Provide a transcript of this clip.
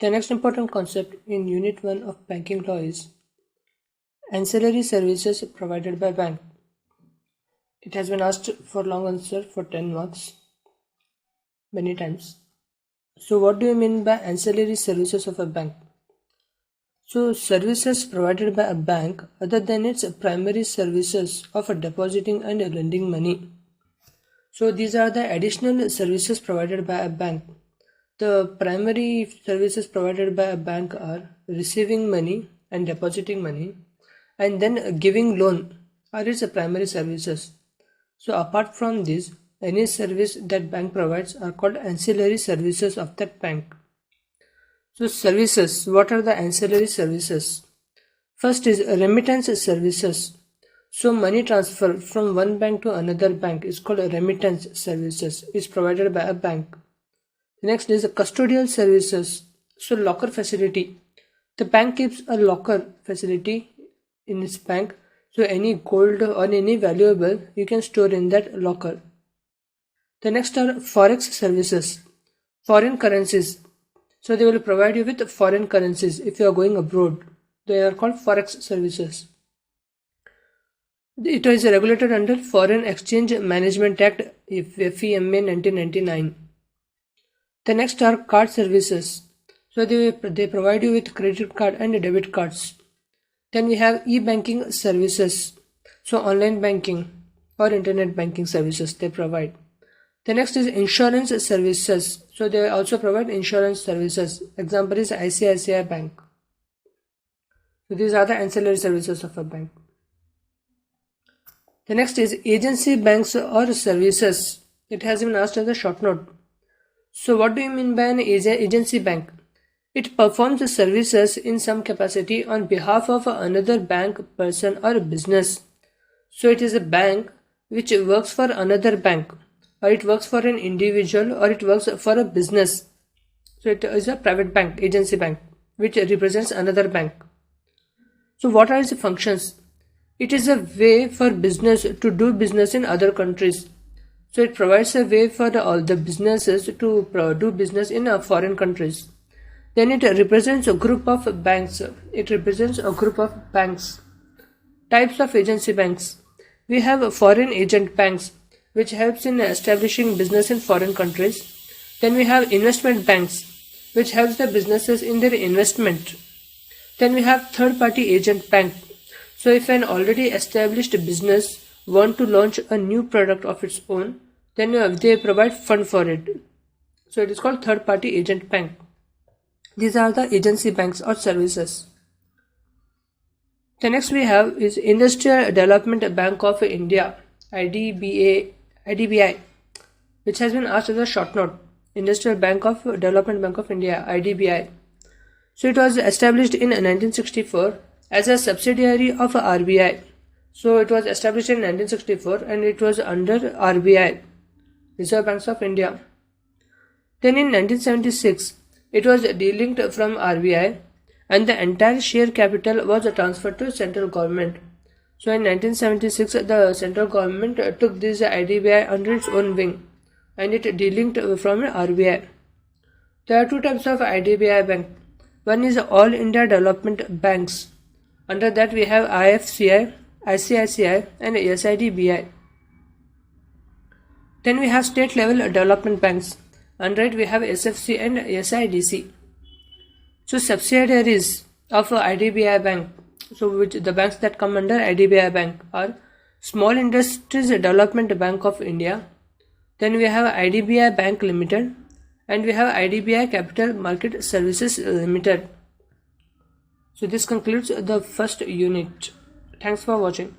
The next important concept in Unit 1 of Banking Law is Ancillary Services provided by bank. It has been asked for long answer for 10 marks many times. So what do you mean by ancillary services of a bank? So services provided by a bank other than its primary services of depositing and lending money. So these are the additional services provided by a bank. The primary services provided by a bank are receiving money and depositing money, and then giving loan are its primary services. So apart from this, any service that bank provides are called ancillary services of that bank. So services, what are the ancillary services? First is remittance services. So money transfer from one bank to another bank is called remittance services, is provided by a bank. Next is custodial services. So locker facility. The bank keeps a locker facility in its bank. So any gold or any valuable you can store in that locker. The next are forex services. Foreign currencies. So they will provide you with foreign currencies if you are going abroad. They are called forex services. It is regulated under Foreign Exchange Management Act FEMA 1999. The next are card services. So they provide you with credit card and debit cards. Then we have e-banking services. So online banking or internet banking services they provide. The next is insurance services. So they also provide insurance services. Example is ICICI Bank. So these are the ancillary services of a bank. The next is agency banks or services. It has been asked as a short note. So what do you mean by an agency bank? It performs services in some capacity on behalf of another bank, person or business. So it is a bank which works for another bank, or it works for an individual, or it works for a business. So it is a private bank, agency bank, which represents another bank. So what are its functions? It is a way for business to do business in other countries. So it provides a way for all the businesses to do business in foreign countries. Then it represents a group of banks. Types of agency banks. We have foreign agent banks, which helps in establishing business in foreign countries. Then we have investment banks, which helps the businesses in their investment. Then we have third-party agent bank. So if an already established business want to launch a new product of its own, then they provide fund for it. So it is called third-party agent bank. These are the agency banks or services. The next we have is Industrial Development Bank of India, IDBI, which has been asked as a short note. Industrial Development Bank of India, IDBI. So it was established in 1964 as a subsidiary of RBI. So it was established in 1964 and it was under RBI, Reserve Banks of India. Then in 1976, it was delinked from RBI and the entire share capital was transferred to central government. So in 1976, the central government took this IDBI under its own wing and it delinked from RBI. There are two types of IDBI bank. One is All India Development Banks. Under that we have IFCI, ICICI and SIDBI. Then we have state level development banks. Under it we have SFC and SIDC. So subsidiaries of IDBI bank, so which the banks that come under IDBI bank are Small Industries Development Bank of India. Then we have IDBI Bank Limited and we have IDBI Capital Market Services Limited. So this concludes the first unit. Thanks for watching.